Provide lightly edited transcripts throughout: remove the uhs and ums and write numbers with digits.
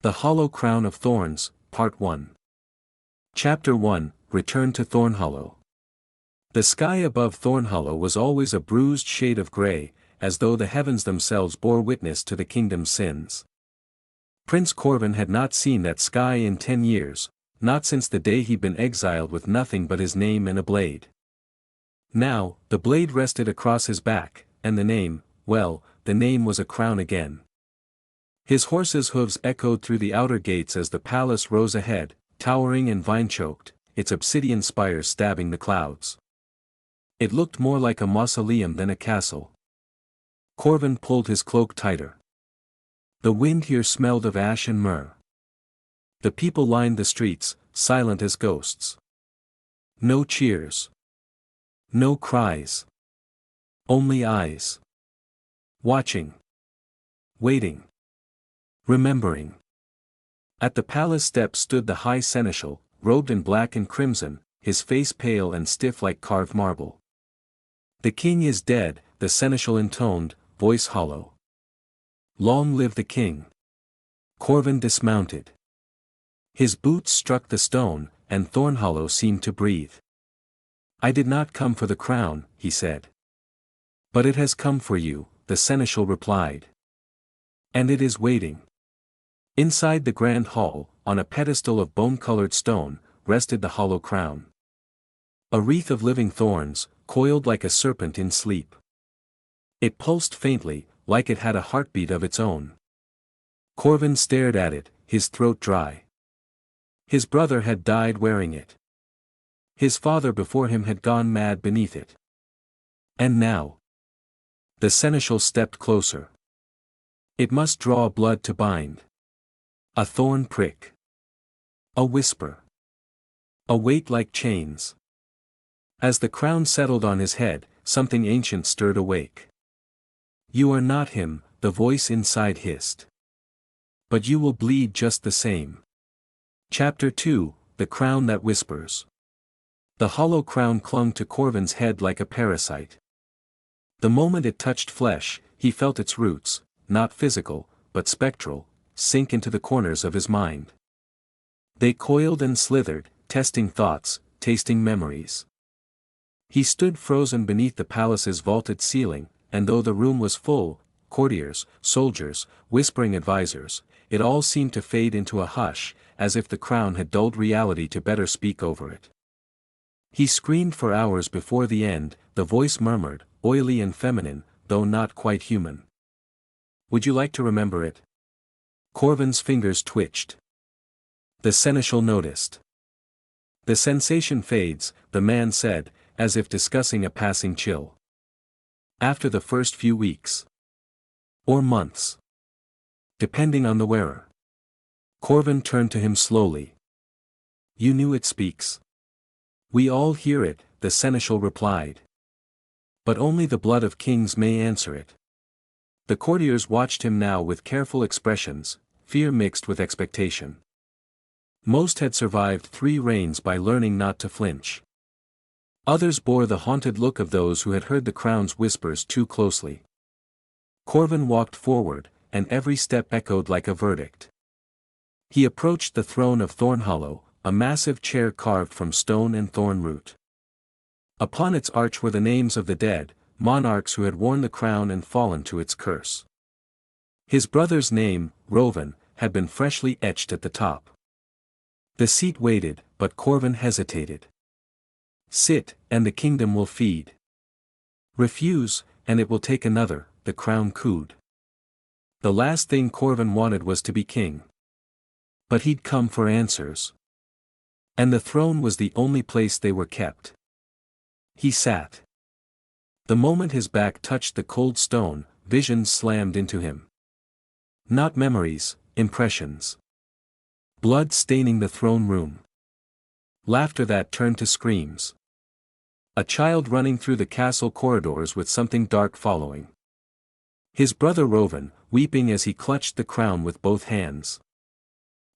The Hollow Crown of Thorns, Part 1. Chapter 1, Return to Thornhollow. The sky above Thornhollow was always a bruised shade of grey, as though the heavens themselves bore witness to the kingdom's sins. Prince Corven had not seen that sky in 10 years, not since the day he'd been exiled with nothing but his name and a blade. Now, the blade rested across his back, and the name, well, the name was a crown again. His horse's hooves echoed through the outer gates as the palace rose ahead, towering and vine-choked, its obsidian spires stabbing the clouds. It looked more like a mausoleum than a castle. Corven pulled his cloak tighter. The wind here smelled of ash and myrrh. The people lined the streets, silent as ghosts. No cheers. No cries. Only eyes. Watching. Waiting. Remembering. At the palace steps stood the high seneschal, robed in black and crimson, his face pale and stiff like carved marble. "The king is dead," the seneschal intoned, voice hollow. "Long live the king." Corven dismounted. His boots struck the stone, and Thornhollow seemed to breathe. "I did not come for the crown," he said. "But it has come for you," the seneschal replied. "And it is waiting." Inside the grand hall, on a pedestal of bone-colored stone, rested the hollow crown. A wreath of living thorns, coiled like a serpent in sleep. It pulsed faintly, like it had a heartbeat of its own. Corven stared at it, his throat dry. His brother had died wearing it. His father before him had gone mad beneath it. And now? The seneschal stepped closer. It must draw blood to bind. A thorn prick. A whisper. A weight like chains. As the crown settled on his head, something ancient stirred awake. "You are not him," the voice inside hissed. "But you will bleed just the same." Chapter 2, The Crown That Whispers. The hollow crown clung to Corven's head like a parasite. The moment it touched flesh, he felt its roots, not physical, but spectral, sink into the corners of his mind. They coiled and slithered, testing thoughts, tasting memories. He stood frozen beneath the palace's vaulted ceiling, and though the room was full, courtiers, soldiers, whispering advisors, it all seemed to fade into a hush, as if the crown had dulled reality to better speak over it. He screamed for hours before the end, the voice murmured, oily and feminine, though not quite human. "Would you like to remember it?" Corven's fingers twitched. The seneschal noticed. "The sensation fades," the man said, as if discussing a passing chill. "After the first few weeks. Or months. Depending on the wearer." Corven turned to him slowly. "You knew it speaks." "We all hear it," the seneschal replied. "But only the blood of kings may answer it." The courtiers watched him now with careful expressions, fear mixed with expectation. Most had survived 3 reigns by learning not to flinch. Others bore the haunted look of those who had heard the crown's whispers too closely. Corven walked forward, and every step echoed like a verdict. He approached the throne of Thornhollow, a massive chair carved from stone and thorn root. Upon its arch were the names of the dead, monarchs who had worn the crown and fallen to its curse. His brother's name, Roven, had been freshly etched at the top. The seat waited, but Corven hesitated. "Sit, and the kingdom will feed. Refuse, and it will take another," the crown cooed. The last thing Corven wanted was to be king. But he'd come for answers. And the throne was the only place they were kept. He sat. The moment his back touched the cold stone, visions slammed into him. Not memories, impressions. Blood staining the throne room. Laughter that turned to screams. A child running through the castle corridors with something dark following. His brother Roven, weeping as he clutched the crown with both hands.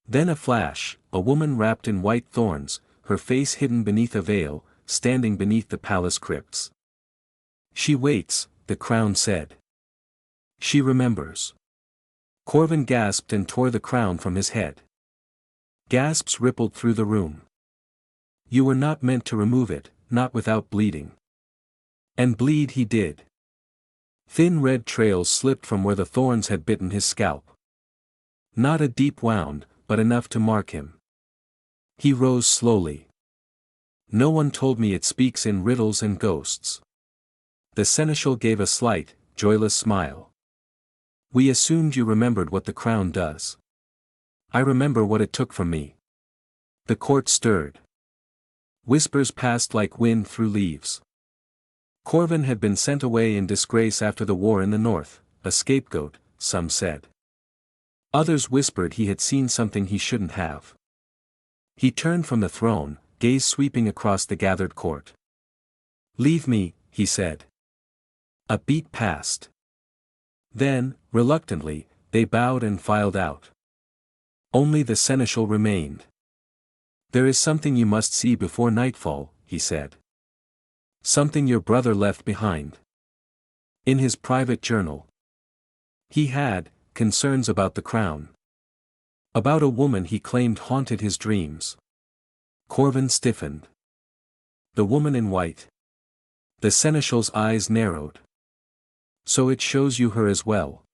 Then a flash, a woman wrapped in white thorns, her face hidden beneath a veil, standing beneath the palace crypts. "She waits," the crown said. "She remembers." Corven gasped and tore the crown from his head. Gasps rippled through the room. You were not meant to remove it, not without bleeding. And bleed he did. Thin red trails slipped from where the thorns had bitten his scalp. Not a deep wound, but enough to mark him. He rose slowly. No one told me it speaks in riddles and ghosts. The seneschal gave a slight, joyless smile. We assumed you remembered what the crown does. I remember what it took from me. The court stirred. Whispers passed like wind through leaves. Corven had been sent away in disgrace after the war in the north, a scapegoat, some said. Others whispered he had seen something he shouldn't have. He turned from the throne, gaze sweeping across the gathered court. Leave me, he said. A beat passed. Then, reluctantly, they bowed and filed out. Only the seneschal remained. There is something you must see before nightfall, he said. Something your brother left behind. In his private journal. He had concerns about the crown. About a woman he claimed haunted his dreams. Corven stiffened. The woman in white. The seneschal's eyes narrowed. So it shows you her as well.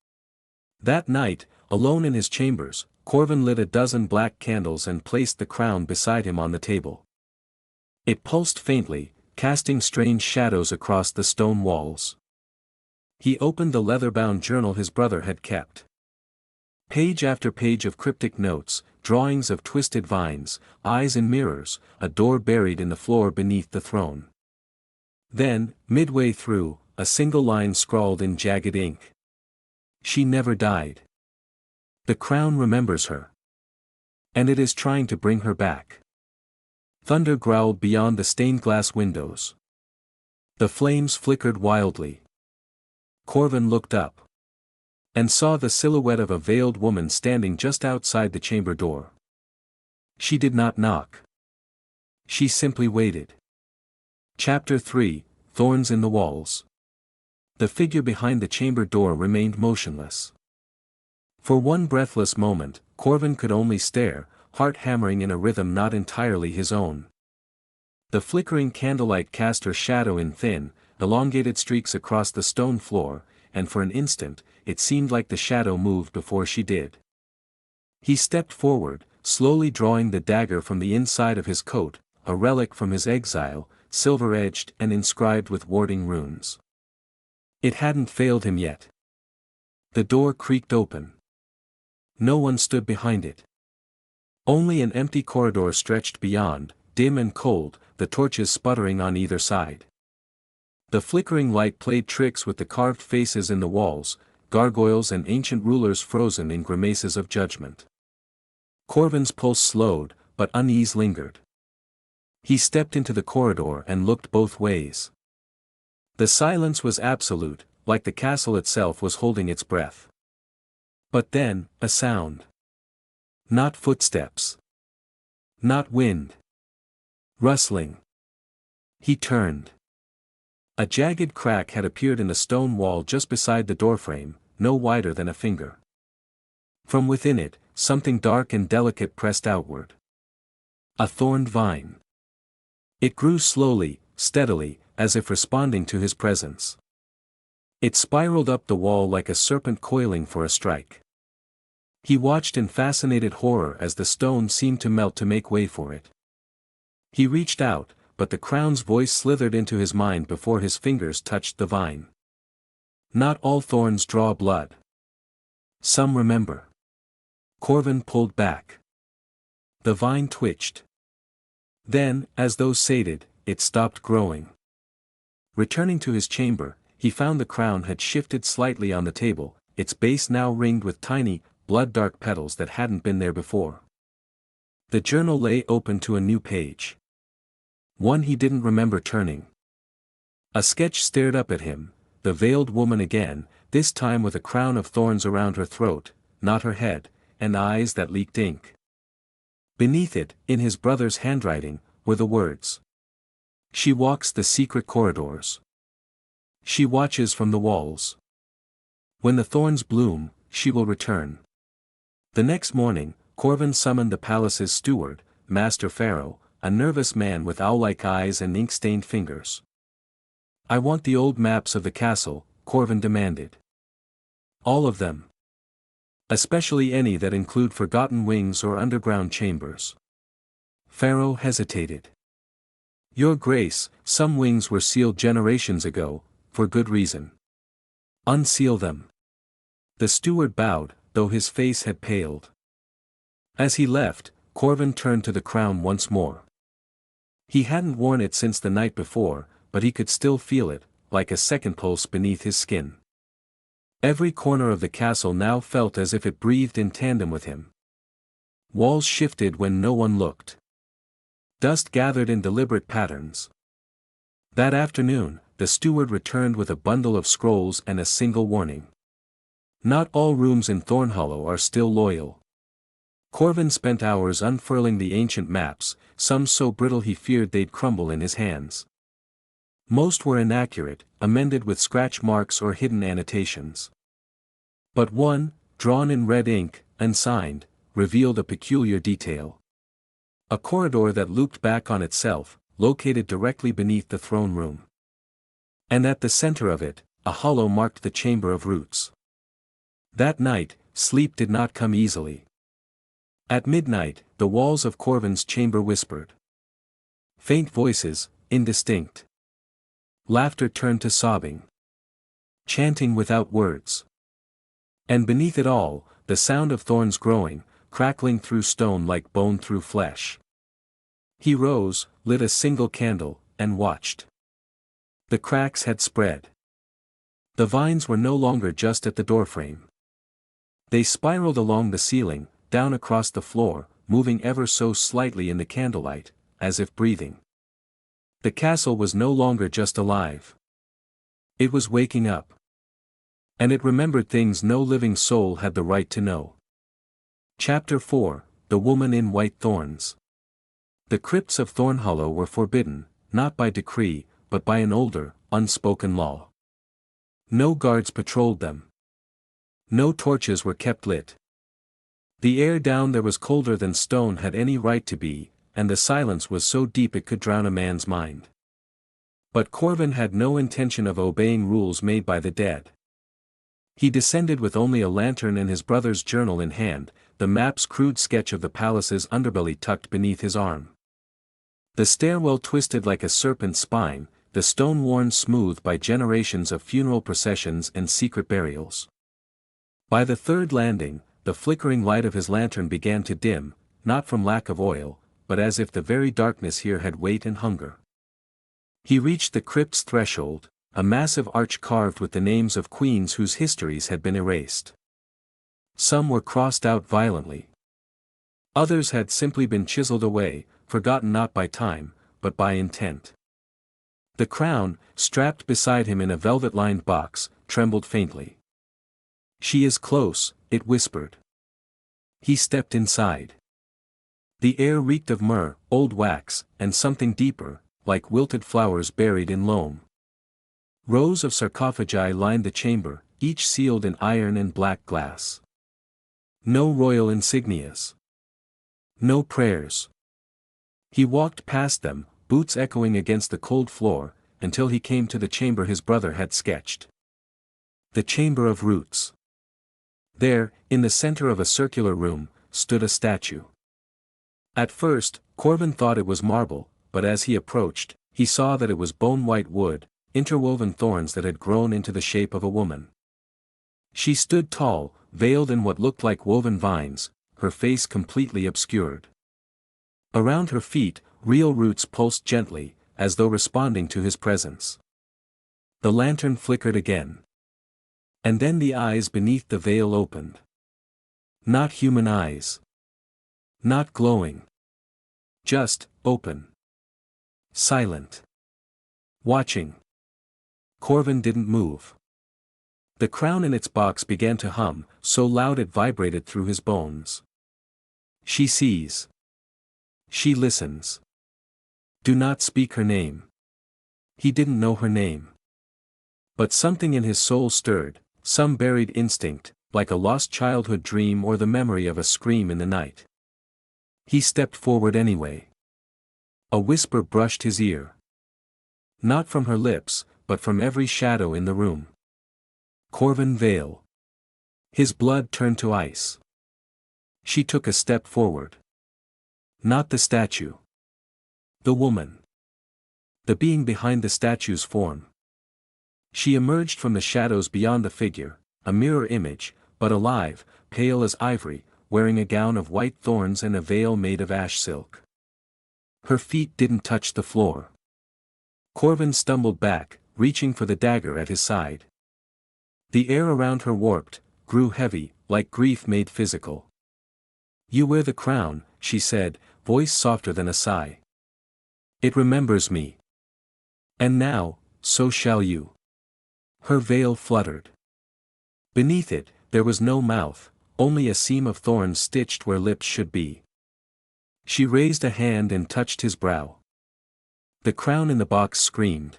That night, alone in his chambers, Corven lit a dozen black candles and placed the crown beside him on the table. It pulsed faintly, casting strange shadows across the stone walls. He opened the leather-bound journal his brother had kept. Page after page of cryptic notes, drawings of twisted vines, eyes in mirrors, a door buried in the floor beneath the throne. Then, midway through, a single line scrawled in jagged ink. She never died. The crown remembers her. And it is trying to bring her back. Thunder growled beyond the stained glass windows. The flames flickered wildly. Corven looked up. And saw the silhouette of a veiled woman standing just outside the chamber door. She did not knock. She simply waited. Chapter 3, Thorns in the Walls. The figure behind the chamber door remained motionless. For one breathless moment, Corven could only stare, heart hammering in a rhythm not entirely his own. The flickering candlelight cast her shadow in thin, elongated streaks across the stone floor, and for an instant, it seemed like the shadow moved before she did. He stepped forward, slowly drawing the dagger from the inside of his coat, a relic from his exile, silver-edged and inscribed with warding runes. It hadn't failed him yet. The door creaked open. No one stood behind it. Only an empty corridor stretched beyond, dim and cold, the torches sputtering on either side. The flickering light played tricks with the carved faces in the walls, gargoyles and ancient rulers frozen in grimaces of judgment. Corven's pulse slowed, but unease lingered. He stepped into the corridor and looked both ways. The silence was absolute, like the castle itself was holding its breath. But then, a sound. Not footsteps. Not wind. Rustling. He turned. A jagged crack had appeared in the stone wall just beside the doorframe, no wider than a finger. From within it, something dark and delicate pressed outward. A thorned vine. It grew slowly, steadily, as if responding to his presence. It spiraled up the wall like a serpent coiling for a strike. He watched in fascinated horror as the stone seemed to melt to make way for it. He reached out, but the crown's voice slithered into his mind before his fingers touched the vine. Not all thorns draw blood. Some remember. Corven pulled back. The vine twitched. Then, as though sated, it stopped growing. Returning to his chamber, he found the crown had shifted slightly on the table, its base now ringed with tiny, blood-dark petals that hadn't been there before. The journal lay open to a new page. One he didn't remember turning. A sketch stared up at him, the veiled woman again, this time with a crown of thorns around her throat, not her head, and eyes that leaked ink. Beneath it, in his brother's handwriting, were the words. She walks the secret corridors. She watches from the walls. When the thorns bloom, she will return. The next morning, Corven summoned the palace's steward, Master Pharaoh, a nervous man with owl-like eyes and ink-stained fingers. "I want the old maps of the castle," Corven demanded. "All of them. Especially any that include forgotten wings or underground chambers." Pharaoh hesitated. "Your Grace, some wings were sealed generations ago, for good reason." "Unseal them." The steward bowed, though his face had paled. As he left, Corven turned to the crown once more. He hadn't worn it since the night before, but he could still feel it, like a second pulse beneath his skin. Every corner of the castle now felt as if it breathed in tandem with him. Walls shifted when no one looked. Dust gathered in deliberate patterns. That afternoon, the steward returned with a bundle of scrolls and a single warning. "Not all rooms in Thornhollow are still loyal." Corven spent hours unfurling the ancient maps, some so brittle he feared they'd crumble in his hands. Most were inaccurate, amended with scratch marks or hidden annotations. But one, drawn in red ink, unsigned, revealed a peculiar detail. A corridor that looped back on itself, located directly beneath the throne room. And at the center of it, a hollow marked the Chamber of Roots. That night, sleep did not come easily. At midnight, the walls of Corven's chamber whispered. Faint voices, indistinct. Laughter turned to sobbing. Chanting without words. And beneath it all, the sound of thorns growing, crackling through stone like bone through flesh. He rose, lit a single candle, and watched. The cracks had spread. The vines were no longer just at the doorframe. They spiraled along the ceiling, down across the floor, moving ever so slightly in the candlelight, as if breathing. The castle was no longer just alive. It was waking up. And it remembered things no living soul had the right to know. Chapter 4, The Woman in White Thorns. The crypts of Thornhollow were forbidden, not by decree, but by an older, unspoken law. No guards patrolled them. No torches were kept lit. The air down there was colder than stone had any right to be, and the silence was so deep it could drown a man's mind. But Corven had no intention of obeying rules made by the dead. He descended with only a lantern and his brother's journal in hand, the map's crude sketch of the palace's underbelly tucked beneath his arm. The stairwell twisted like a serpent's spine, the stone worn smooth by generations of funeral processions and secret burials. By the third landing, the flickering light of his lantern began to dim, not from lack of oil, but as if the very darkness here had weight and hunger. He reached the crypt's threshold, a massive arch carved with the names of queens whose histories had been erased. Some were crossed out violently. Others had simply been chiseled away, forgotten not by time, but by intent. The crown, strapped beside him in a velvet-lined box, trembled faintly. "She is close," it whispered. He stepped inside. The air reeked of myrrh, old wax, and something deeper, like wilted flowers buried in loam. Rows of sarcophagi lined the chamber, each sealed in iron and black glass. No royal insignias. No prayers. He walked past them, boots echoing against the cold floor, until he came to the chamber his brother had sketched. The Chamber of Roots. There, in the center of a circular room, stood a statue. At first, Corven thought it was marble, but as he approached, he saw that it was bone-white wood, interwoven thorns that had grown into the shape of a woman. She stood tall, veiled in what looked like woven vines, her face completely obscured. Around her feet, real roots pulsed gently, as though responding to his presence. The lantern flickered again. And then the eyes beneath the veil opened. Not human eyes. Not glowing. Just, open. Silent. Watching. Corven didn't move. The crown in its box began to hum, so loud it vibrated through his bones. She sees. She listens. Do not speak her name. He didn't know her name. But something in his soul stirred, some buried instinct, like a lost childhood dream or the memory of a scream in the night. He stepped forward anyway. A whisper brushed his ear. Not from her lips, but from every shadow in the room. Corven Vale. His blood turned to ice. She took a step forward. Not the statue. The woman. The being behind the statue's form. She emerged from the shadows beyond the figure, a mirror image, but alive, pale as ivory, wearing a gown of white thorns and a veil made of ash silk. Her feet didn't touch the floor. Corven stumbled back, reaching for the dagger at his side. The air around her warped, grew heavy, like grief made physical. "You wear the crown," she said, voice softer than a sigh. "It remembers me. And now, so shall you." Her veil fluttered. Beneath it, there was no mouth, only a seam of thorns stitched where lips should be. She raised a hand and touched his brow. The crown in the box screamed.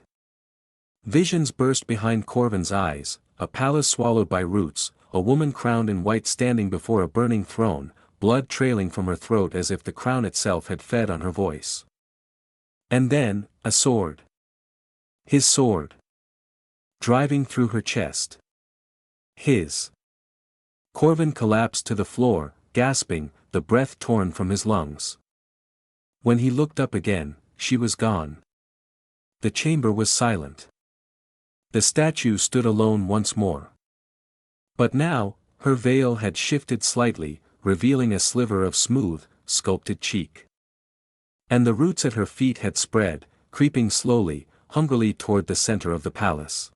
Visions burst behind Corven's eyes, a palace swallowed by roots, a woman crowned in white standing before a burning throne, blood trailing from her throat as if the crown itself had fed on her voice. And then, a sword. His sword. Driving through her chest. His. Corven collapsed to the floor, gasping, the breath torn from his lungs. When he looked up again, she was gone. The chamber was silent. The statue stood alone once more. But now, her veil had shifted slightly, revealing a sliver of smooth, sculpted cheek. And the roots at her feet had spread, creeping slowly, hungrily toward the center of the palace.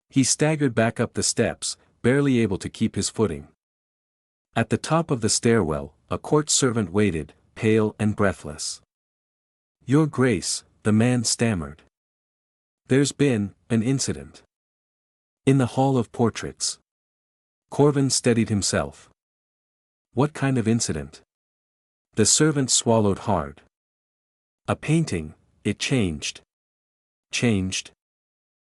He staggered back up the steps, barely able to keep his footing. At the top of the stairwell, a court servant waited, pale and breathless. "Your Grace," the man stammered. "There's been an incident." "In the Hall of Portraits." Corven steadied himself. "What kind of incident?" The servant swallowed hard. "A painting, it changed." "Changed?"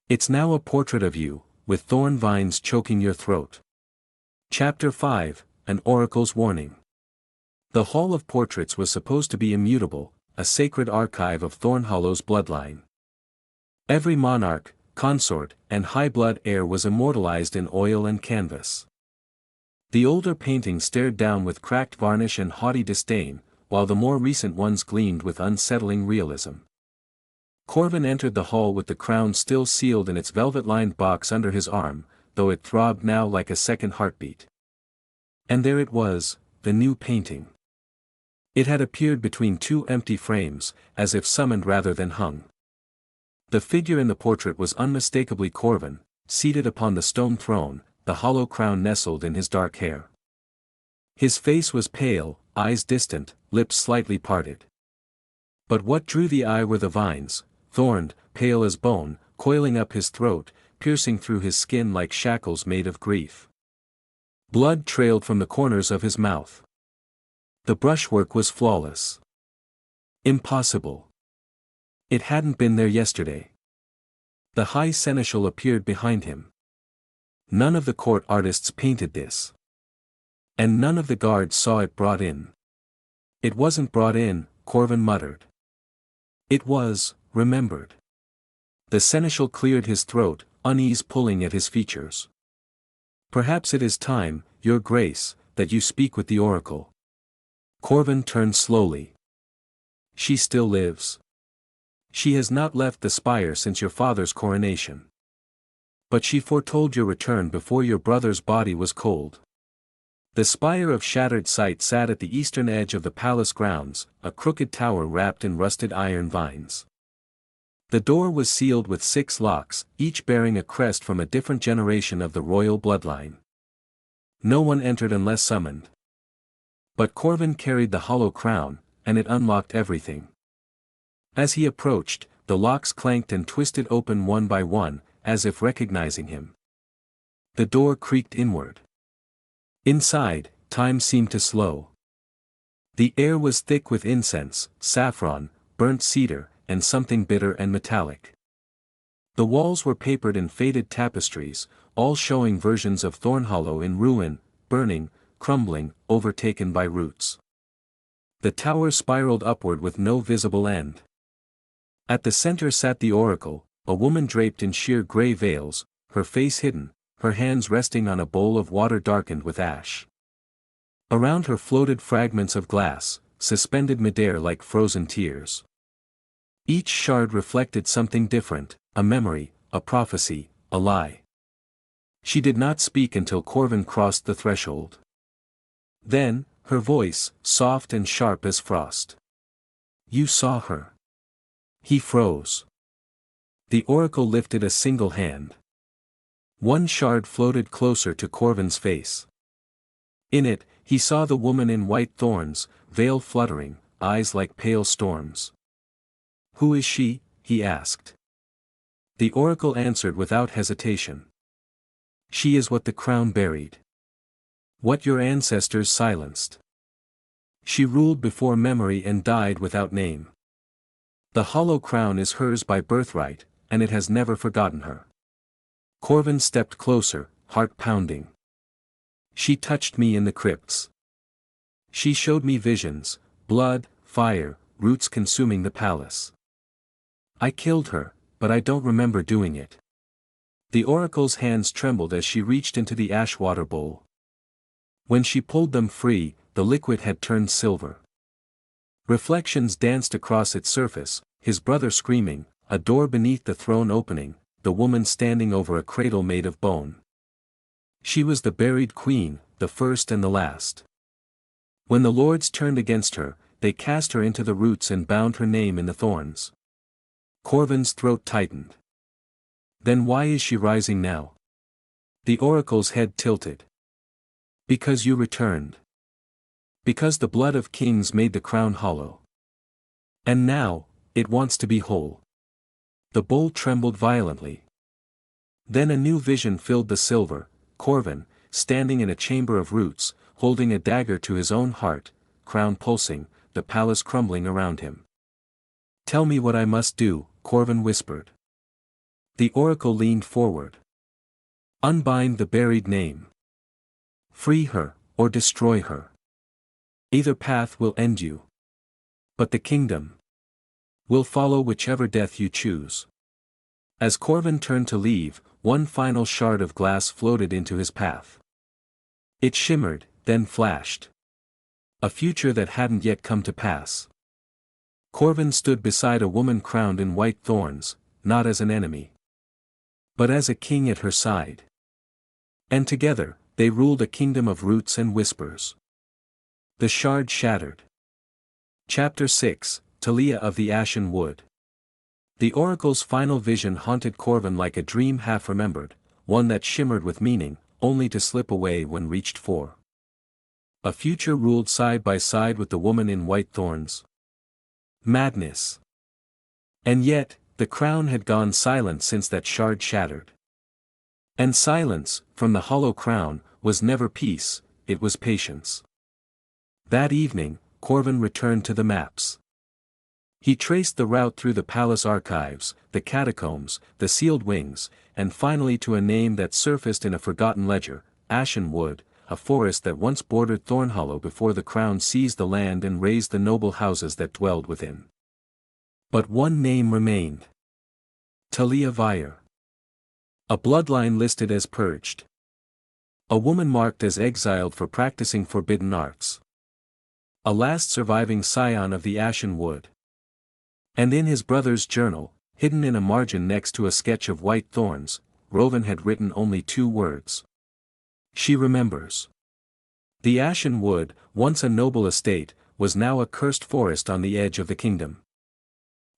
"It's now a portrait of you, with thorn vines choking your throat." Chapter 5, An Oracle's Warning. The Hall of Portraits was supposed to be immutable, a sacred archive of Thornhollow's bloodline. Every monarch, consort, and high-blood heir was immortalized in oil and canvas. The older paintings stared down with cracked varnish and haughty disdain, while the more recent ones gleamed with unsettling realism. Corven entered the hall with the crown still sealed in its velvet-lined box under his arm, though it throbbed now like a second heartbeat. And there it was, the new painting. It had appeared between two empty frames, as if summoned rather than hung. The figure in the portrait was unmistakably Corven, seated upon the stone throne, the hollow crown nestled in his dark hair. His face was pale, eyes distant, lips slightly parted. But what drew the eye were the vines, thorned, pale as bone, coiling up his throat, piercing through his skin like shackles made of grief. Blood trailed from the corners of his mouth. The brushwork was flawless. Impossible. It hadn't been there yesterday. The high seneschal appeared behind him. None of the court artists painted this. And none of the guards saw it brought in. It wasn't brought in, Corven muttered. It was, remembered. The seneschal cleared his throat, unease pulling at his features. "Perhaps it is time, Your Grace, that you speak with the oracle." Corven turned slowly. "She still lives. She has not left the spire since your father's coronation. But she foretold your return before your brother's body was cold." The spire of shattered sight sat at the eastern edge of the palace grounds, a crooked tower wrapped in rusted iron vines. The door was sealed with 6 locks, each bearing a crest from a different generation of the royal bloodline. No one entered unless summoned. But Corven carried the hollow crown, and it unlocked everything. As he approached, the locks clanked and twisted open one by one, as if recognizing him. The door creaked inward. Inside, time seemed to slow. The air was thick with incense, saffron, burnt cedar, and something bitter and metallic. The walls were papered in faded tapestries, all showing versions of Thornhollow in ruin, burning, crumbling, overtaken by roots. The tower spiraled upward with no visible end. At the center sat the oracle, a woman draped in sheer grey veils, her face hidden, her hands resting on a bowl of water darkened with ash. Around her floated fragments of glass, suspended midair like frozen tears. Each shard reflected something different, a memory, a prophecy, a lie. She did not speak until Corven crossed the threshold. Then, her voice, soft and sharp as frost. "You saw her." He froze. The oracle lifted a single hand. One shard floated closer to Corven's face. In it, he saw the woman in white thorns, veil fluttering, eyes like pale storms. "Who is she?" he asked. The oracle answered without hesitation. "She is what the crown buried. What your ancestors silenced. She ruled before memory and died without name. The hollow crown is hers by birthright, and it has never forgotten her." Corven stepped closer, heart pounding. "She touched me in the crypts. She showed me visions, blood, fire, roots consuming the palace. I killed her, but I don't remember doing it." The oracle's hands trembled as she reached into the ash water bowl. When she pulled them free, the liquid had turned silver. Reflections danced across its surface, his brother screaming, a door beneath the throne opening, the woman standing over a cradle made of bone. She was the buried queen, the first and the last. When the lords turned against her, they cast her into the roots and bound her name in the thorns. Corven's throat tightened. "Then why is she rising now?" The oracle's head tilted. "Because you returned. Because the blood of kings made the crown hollow. And now, it wants to be whole." The bowl trembled violently. Then a new vision filled the silver, Corven, standing in a chamber of roots, holding a dagger to his own heart, crown pulsing, the palace crumbling around him. "Tell me what I must do," Corven whispered. The oracle leaned forward. "Unbind the buried name. Free her, or destroy her. Either path will end you. But the kingdom will follow whichever death you choose." As Corven turned to leave, one final shard of glass floated into his path. It shimmered, then flashed. A future that hadn't yet come to pass. Corven stood beside a woman crowned in white thorns, not as an enemy, but as a king at her side. And together, they ruled a kingdom of roots and whispers. The shard shattered. Chapter 6, Talia of the Ashen Wood. The oracle's final vision haunted Corven like a dream half-remembered, one that shimmered with meaning, only to slip away when reached for. A future ruled side by side with the woman in white thorns. Madness. And yet, the crown had gone silent since that shard shattered. And silence, from the hollow crown, was never peace, it was patience. That evening, Corven returned to the maps. He traced the route through the palace archives, the catacombs, the sealed wings, and finally to a name that surfaced in a forgotten ledger, Ashen Wood, a forest that once bordered Thornhollow before the crown seized the land and razed the noble houses that dwelled within. But one name remained. Talia Vire. A bloodline listed as purged. A woman marked as exiled for practicing forbidden arts. A last surviving scion of the Ashen Wood. And in his brother's journal, hidden in a margin next to a sketch of white thorns, Roven had written only 2 words. She remembers. The Ashen Wood, once a noble estate, was now a cursed forest on the edge of the kingdom.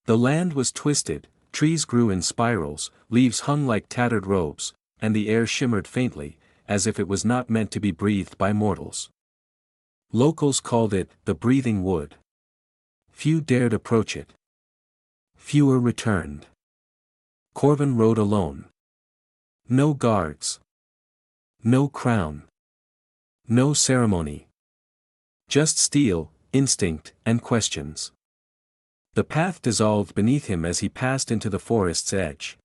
The land was twisted, trees grew in spirals, leaves hung like tattered robes, and the air shimmered faintly, as if it was not meant to be breathed by mortals. Locals called it the Breathing Wood. Few dared approach it. Fewer returned. Corven rode alone. No guards. No crown. No ceremony. Just steel, instinct, and questions. The path dissolved beneath him as he passed into the forest's edge.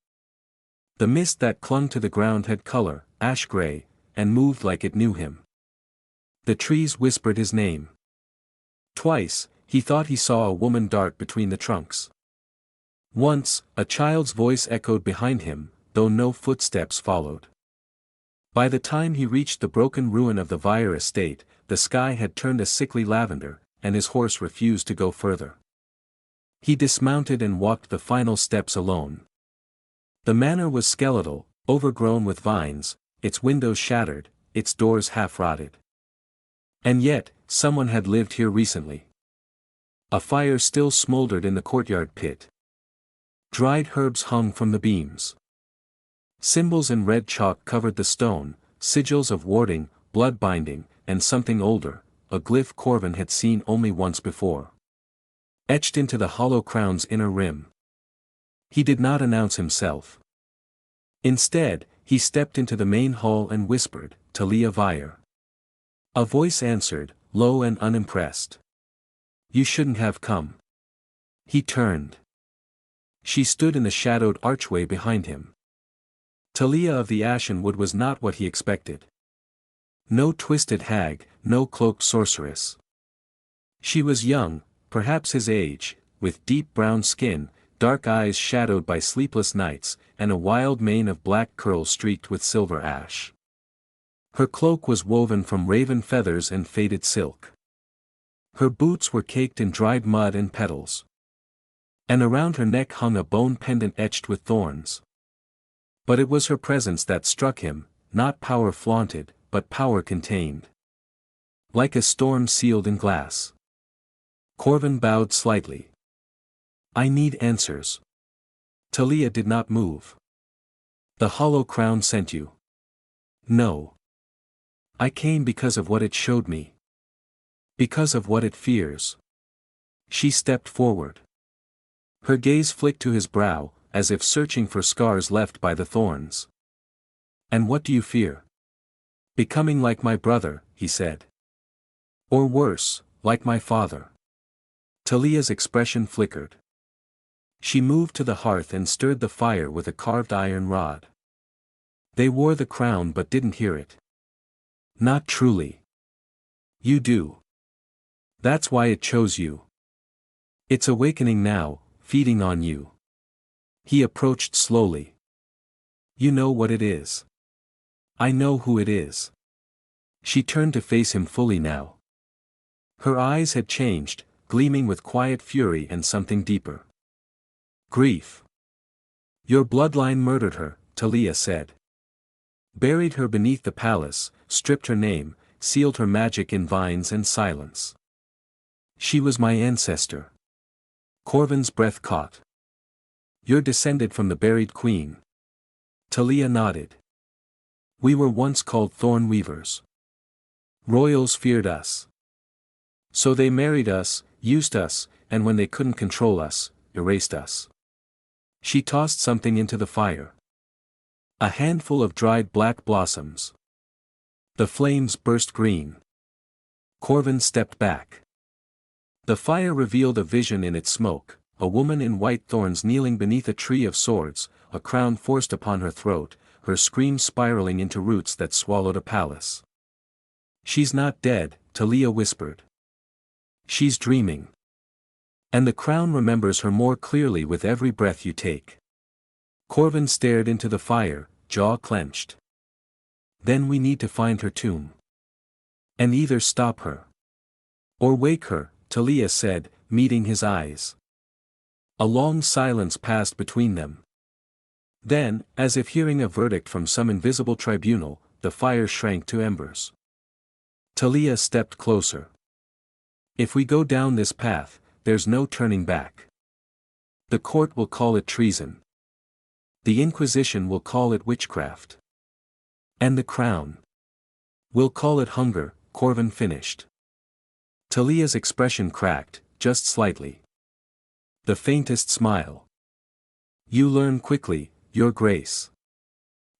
The mist that clung to the ground had color, ash-gray, and moved like it knew him. The trees whispered his name. Twice, he thought he saw a woman dart between the trunks. Once, a child's voice echoed behind him, though no footsteps followed. By the time he reached the broken ruin of the Vire estate, the sky had turned a sickly lavender, and his horse refused to go further. He dismounted and walked the final steps alone. The manor was skeletal, overgrown with vines, its windows shattered, its doors half-rotted. And yet, someone had lived here recently. A fire still smoldered in the courtyard pit. Dried herbs hung from the beams. Symbols in red chalk covered the stone, sigils of warding, blood binding, and something older, a glyph Corven had seen only once before. Etched into the hollow crown's inner rim. He did not announce himself. Instead, he stepped into the main hall and whispered, "Talia Vire." A voice answered, low and unimpressed. "You shouldn't have come." He turned. She stood in the shadowed archway behind him. Talia of the Ashenwood was not what he expected. No twisted hag, no cloaked sorceress. She was young, perhaps his age, with deep brown skin, dark eyes shadowed by sleepless nights, and a wild mane of black curls streaked with silver ash. Her cloak was woven from raven feathers and faded silk. Her boots were caked in dried mud and petals. And around her neck hung a bone pendant etched with thorns. But it was her presence that struck him, not power flaunted, but power contained. Like a storm sealed in glass. Corven bowed slightly. "I need answers." Talia did not move. "The hollow crown sent you." "No. I came because of what it showed me. Because of what it fears." She stepped forward. Her gaze flicked to his brow, as if searching for scars left by the thorns. "And what do you fear?" "Becoming like my brother," he said. "Or worse, like my father." Talia's expression flickered. She moved to the hearth and stirred the fire with a carved iron rod. "They wore the crown but didn't hear it." "Not truly." "You do. That's why it chose you. It's awakening now, feeding on you." He approached slowly. "You know what it is." "I know who it is." She turned to face him fully now. Her eyes had changed, gleaming with quiet fury and something deeper. "Grief. Your bloodline murdered her," Talia said. "Buried her beneath the palace, stripped her name, sealed her magic in vines and silence. She was my ancestor." Corven's breath caught. "You're descended from the buried queen." Talia nodded. "We were once called thorn weavers. Royals feared us. So they married us, used us, and when they couldn't control us, erased us." She tossed something into the fire. A handful of dried black blossoms. The flames burst green. Corven stepped back. The fire revealed a vision in its smoke, a woman in white thorns kneeling beneath a tree of swords, a crown forced upon her throat, her scream spiraling into roots that swallowed a palace. "She's not dead," Talia whispered. "She's dreaming. And the crown remembers her more clearly with every breath you take." Corven stared into the fire, jaw clenched. "Then we need to find her tomb. And either stop her. Or wake her," Talia said, meeting his eyes. A long silence passed between them. Then, as if hearing a verdict from some invisible tribunal, the fire shrank to embers. Talia stepped closer. "If we go down this path, there's no turning back. The court will call it treason. The Inquisition will call it witchcraft. And the crown. We'll call it hunger," Corven finished. Talia's expression cracked, just slightly. The faintest smile. "You learn quickly, Your Grace."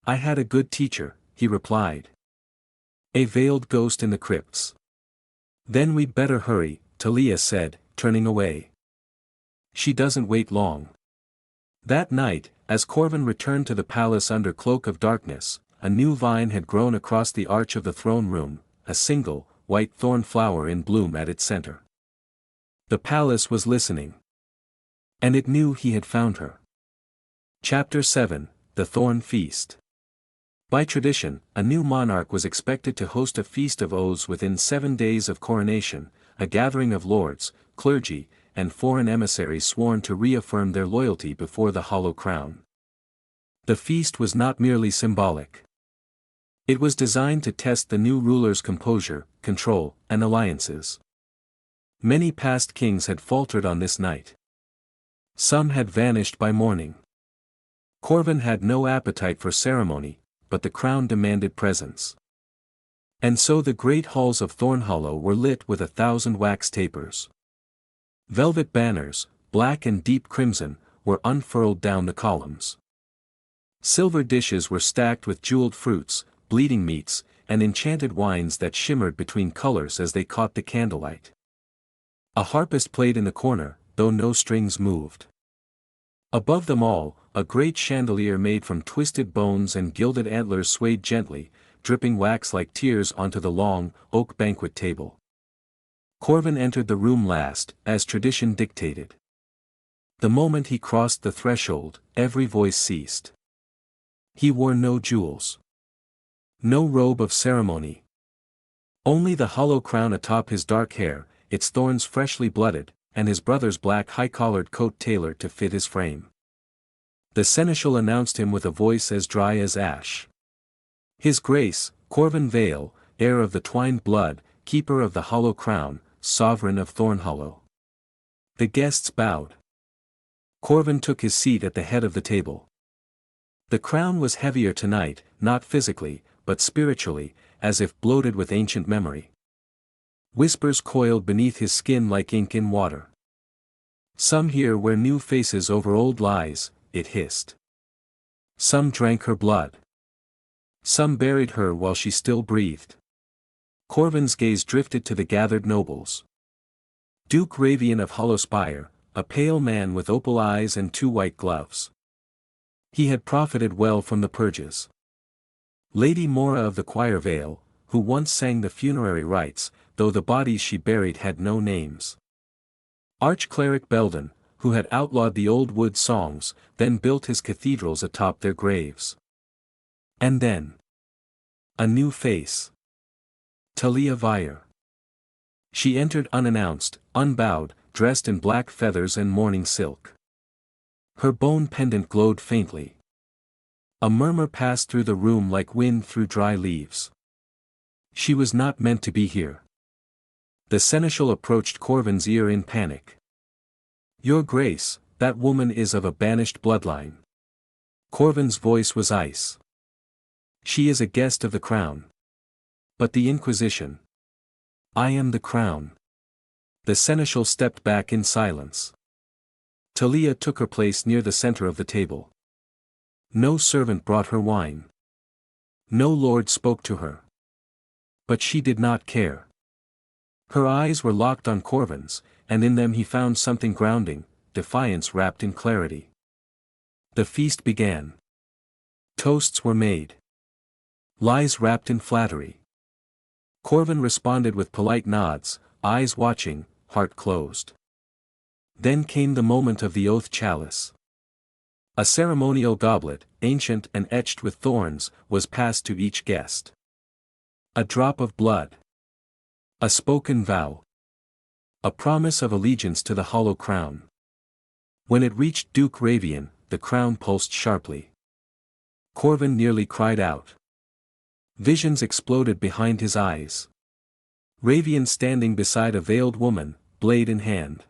"I had a good teacher," he replied. "A veiled ghost in the crypts." "Then we'd better hurry," Talia said, turning away. "She doesn't wait long." That night, as Corven returned to the palace under cloak of darkness, a new vine had grown across the arch of the throne room, a single, white thorn flower in bloom at its center. The palace was listening. And it knew he had found her. Chapter 7, The Thorn Feast. By tradition, a new monarch was expected to host a feast of oaths within 7 days of coronation, a gathering of lords, clergy, and foreign emissaries sworn to reaffirm their loyalty before the hollow crown. The feast was not merely symbolic. It was designed to test the new ruler's composure, control, and alliances. Many past kings had faltered on this night. Some had vanished by morning. Corven had no appetite for ceremony, but the crown demanded presence. And so the great halls of Thornhollow were lit with 1,000 wax tapers. Velvet banners, black and deep crimson, were unfurled down the columns. Silver dishes were stacked with jeweled fruits, bleeding meats, and enchanted wines that shimmered between colors as they caught the candlelight. A harpist played in the corner, though no strings moved. Above them all, a great chandelier made from twisted bones and gilded antlers swayed gently, dripping wax like tears onto the long, oak banquet table. Corven entered the room last, as tradition dictated. The moment he crossed the threshold, every voice ceased. He wore no jewels. No robe of ceremony. Only the hollow crown atop his dark hair, its thorns freshly blooded, and his brother's black high-collared coat tailored to fit his frame. The seneschal announced him with a voice as dry as ash. His Grace, Corven Vale, heir of the twined blood, keeper of the hollow crown, sovereign of Thornhollow. The guests bowed. Corven took his seat at the head of the table. The crown was heavier tonight, not physically, but spiritually, as if bloated with ancient memory. Whispers coiled beneath his skin like ink in water. Some here wear new faces over old lies, it hissed. Some drank her blood. Some buried her while she still breathed. Corven's gaze drifted to the gathered nobles. Duke Ravian of Hollowspire, a pale man with opal eyes and 2 white gloves. He had profited well from the purges. Lady Mora of the Choir Vale, who once sang the funerary rites, though the bodies she buried had no names. Archcleric Belden, who had outlawed the old wood songs, then built his cathedrals atop their graves. And then, a new face. Talia Vire. She entered unannounced, unbowed, dressed in black feathers and mourning silk. Her bone pendant glowed faintly. A murmur passed through the room like wind through dry leaves. She was not meant to be here. The seneschal approached Corven's ear in panic. Your Grace, that woman is of a banished bloodline. Corven's voice was ice. She is a guest of the crown. But the Inquisition. I am the crown. The seneschal stepped back in silence. Talia took her place near the center of the table. No servant brought her wine. No lord spoke to her. But she did not care. Her eyes were locked on Corven's, and in them he found something grounding, defiance wrapped in clarity. The feast began. Toasts were made. Lies wrapped in flattery. Corven responded with polite nods, eyes watching, heart closed. Then came the moment of the oath chalice. A ceremonial goblet, ancient and etched with thorns, was passed to each guest. A drop of blood. A spoken vow. A promise of allegiance to the hollow crown. When it reached Duke Ravian, the crown pulsed sharply. Corven nearly cried out. Visions exploded behind his eyes. Ravian standing beside a veiled woman, blade in hand.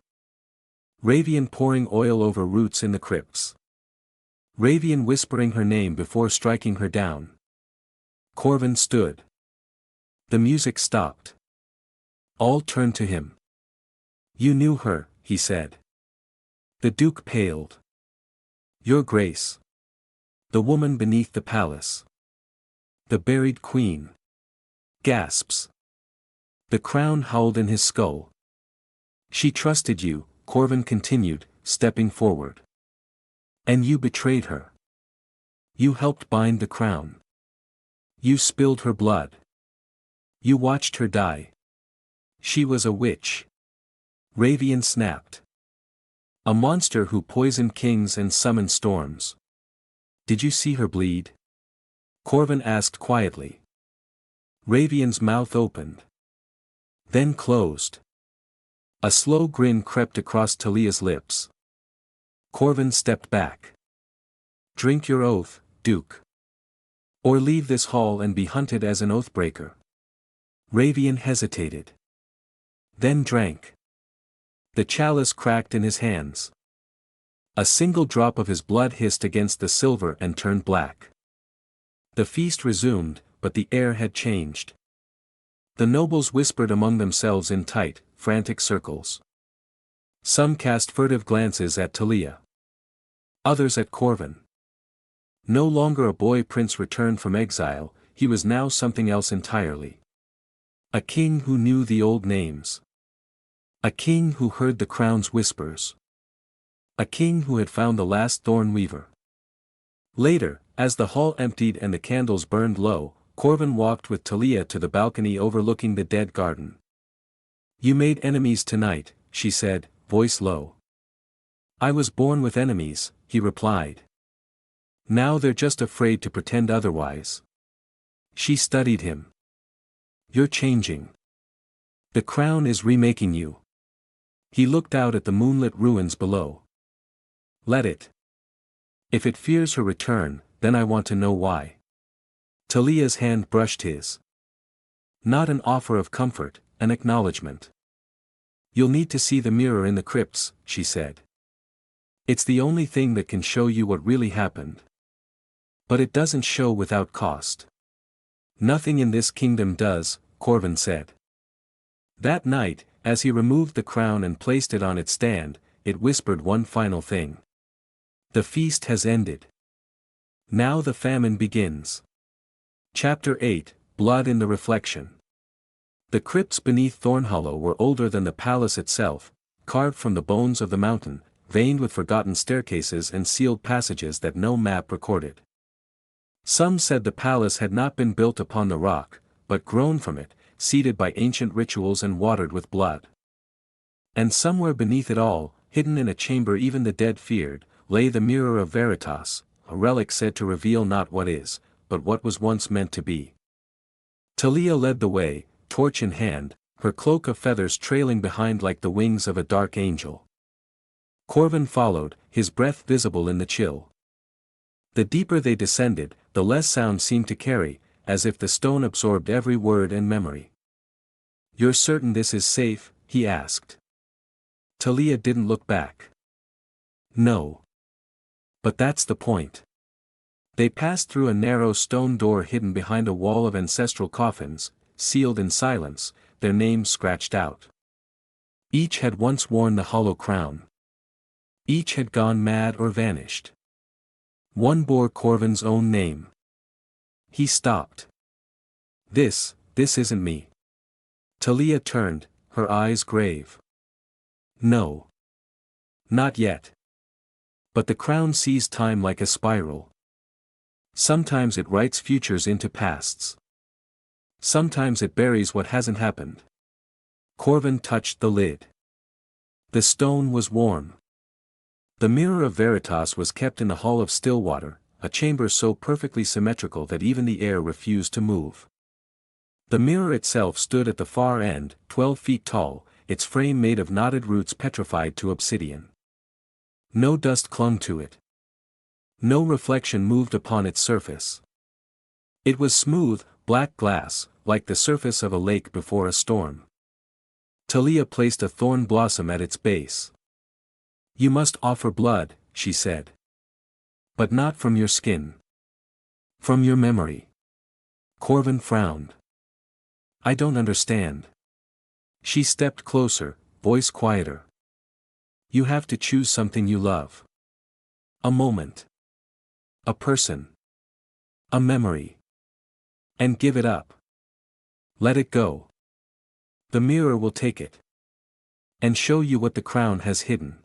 Ravian pouring oil over roots in the crypts. Ravian whispering her name before striking her down. Corven stood. The music stopped. All turned to him. You knew her, he said. The Duke paled. Your Grace. The woman beneath the palace. The buried queen. Gasps. The crown howled in his skull. She trusted you, Corven continued, stepping forward. And you betrayed her. You helped bind the crown. You spilled her blood. You watched her die. She was a witch. Ravian snapped. A monster who poisoned kings and summoned storms. Did you see her bleed? Corven asked quietly. Ravian's mouth opened. Then closed. A slow grin crept across Talia's lips. Corven stepped back. Drink your oath, Duke. Or leave this hall and be hunted as an oathbreaker. Ravian hesitated. Then drank. The chalice cracked in his hands. A single drop of his blood hissed against the silver and turned black. The feast resumed, but the air had changed. The nobles whispered among themselves in tight, frantic circles. Some cast furtive glances at Talia. Others at Corven. No longer a boy prince returned from exile, he was now something else entirely. A king who knew the old names. A king who heard the crown's whispers. A king who had found the last thorn weaver. Later, as the hall emptied and the candles burned low, Corven walked with Talia to the balcony overlooking the dead garden. You made enemies tonight, she said, voice low. I was born with enemies, he replied. Now they're just afraid to pretend otherwise. She studied him. You're changing. The crown is remaking you. He looked out at the moonlit ruins below. Let it. If it fears her return, then I want to know why. Talia's hand brushed his. Not an offer of comfort, an acknowledgement. You'll need to see the mirror in the crypts, she said. It's the only thing that can show you what really happened. But it doesn't show without cost. Nothing in this kingdom does, Corven said. That night, as he removed the crown and placed it on its stand, it whispered one final thing. The feast has ended. Now the famine begins. Chapter 8, Blood in the Reflection. The crypts beneath Thornhollow were older than the palace itself, carved from the bones of the mountain, veined with forgotten staircases and sealed passages that no map recorded. Some said the palace had not been built upon the rock, but grown from it, seeded by ancient rituals and watered with blood. And somewhere beneath it all, hidden in a chamber even the dead feared, lay the Mirror of Veritas, a relic said to reveal not what is, but what was once meant to be. Talia led the way, torch in hand, her cloak of feathers trailing behind like the wings of a dark angel. Corven followed, his breath visible in the chill. The deeper they descended, the less sound seemed to carry, as if the stone absorbed every word and memory. You're certain this is safe? He asked. Talia didn't look back. No. But that's the point. They passed through a narrow stone door hidden behind a wall of ancestral coffins, sealed in silence, their names scratched out. Each had once worn the hollow crown. Each had gone mad or vanished. One bore Corven's own name. He stopped. This isn't me. Talia turned, her eyes grave. No. Not yet. But the crown sees time like a spiral. Sometimes it writes futures into pasts. Sometimes it buries what hasn't happened. Corven touched the lid. The stone was warm. The Mirror of Veritas was kept in the Hall of Stillwater, a chamber so perfectly symmetrical that even the air refused to move. The mirror itself stood at the far end, 12 feet tall, its frame made of knotted roots petrified to obsidian. No dust clung to it. No reflection moved upon its surface. It was smooth, black glass, like the surface of a lake before a storm. Talia placed a thorn blossom at its base. You must offer blood, she said. But not from your skin. From your memory. Corven frowned. I don't understand. She stepped closer, voice quieter. You have to choose something you love. A moment. A person. A memory. And give it up. Let it go. The mirror will take it. And show you what the crown has hidden.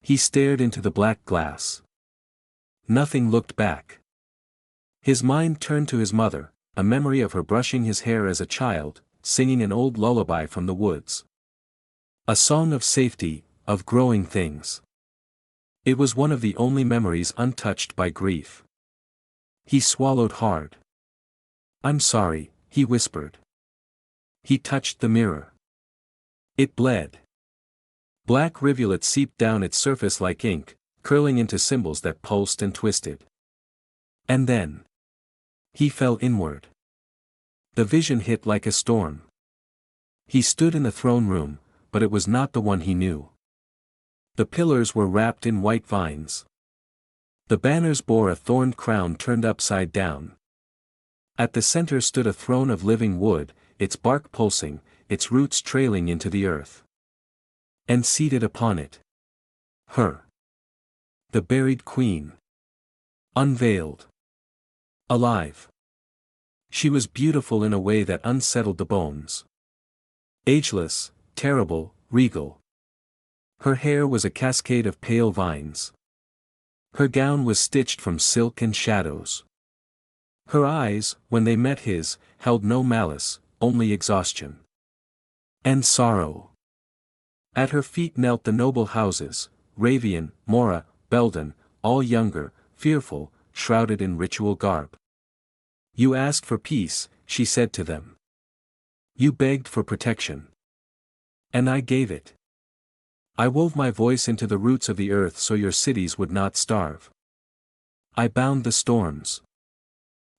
He stared into the black glass. Nothing looked back. His mind turned to his mother, a memory of her brushing his hair as a child, singing an old lullaby from the woods. A song of safety, of growing things. It was one of the only memories untouched by grief. He swallowed hard. "I'm sorry," he whispered. He touched the mirror. It bled. Black rivulets seeped down its surface like ink, curling into symbols that pulsed and twisted. And then he fell inward. The vision hit like a storm. He stood in the throne room, but it was not the one he knew. The pillars were wrapped in white vines. The banners bore a thorned crown turned upside down. At the center stood a throne of living wood, its bark pulsing, its roots trailing into the earth. And seated upon it, her. The buried queen. Unveiled. Alive. She was beautiful in a way that unsettled the bones. Ageless, terrible, regal. Her hair was a cascade of pale vines. Her gown was stitched from silk and shadows. Her eyes, when they met his, held no malice, only exhaustion. And sorrow. At her feet knelt the noble houses, Ravian, Mora, Belden, all younger, fearful, shrouded in ritual garb. "You asked for peace," she said to them. "You begged for protection. And I gave it. I wove my voice into the roots of the earth so your cities would not starve. I bound the storms.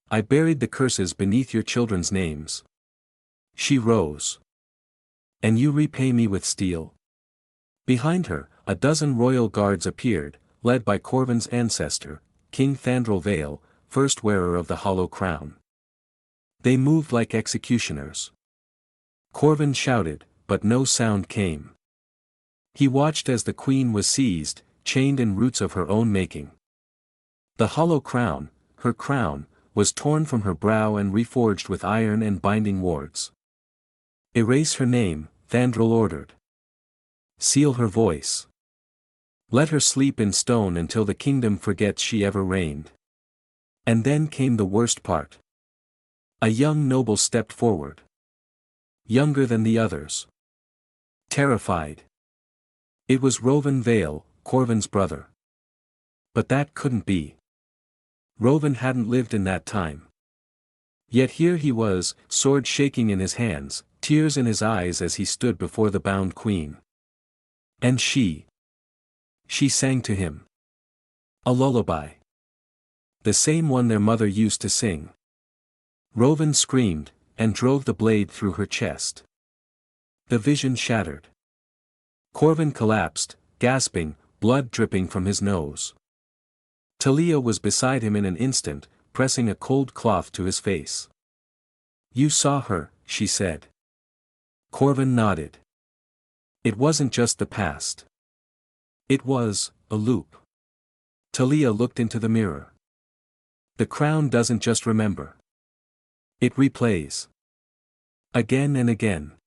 I buried the curses beneath your children's names." She rose. "And you repay me with steel?" Behind her, a dozen royal guards appeared, led by Corven's ancestor, King Thandril Vale, first wearer of the hollow crown. They moved like executioners. Corven shouted, but no sound came. He watched as the queen was seized, chained in roots of her own making. The hollow crown, her crown, was torn from her brow and reforged with iron and binding wards. "Erase her name," Thandril ordered. "Seal her voice. Let her sleep in stone until the kingdom forgets she ever reigned." And then came the worst part. A young noble stepped forward. Younger than the others. Terrified. It was Rovan Vale, Corven's brother. But that couldn't be. Rovan hadn't lived in that time. Yet here he was, sword shaking in his hands, tears in his eyes as he stood before the bound queen. And she sang to him. A lullaby. The same one their mother used to sing. Rovan screamed, and drove the blade through her chest. The vision shattered. Corven collapsed, gasping, blood dripping from his nose. Talia was beside him in an instant, pressing a cold cloth to his face. "You saw her," she said. Corven nodded. It wasn't just the past. It was a loop. Talia looked into the mirror. The crown doesn't just remember. It replays. Again and again.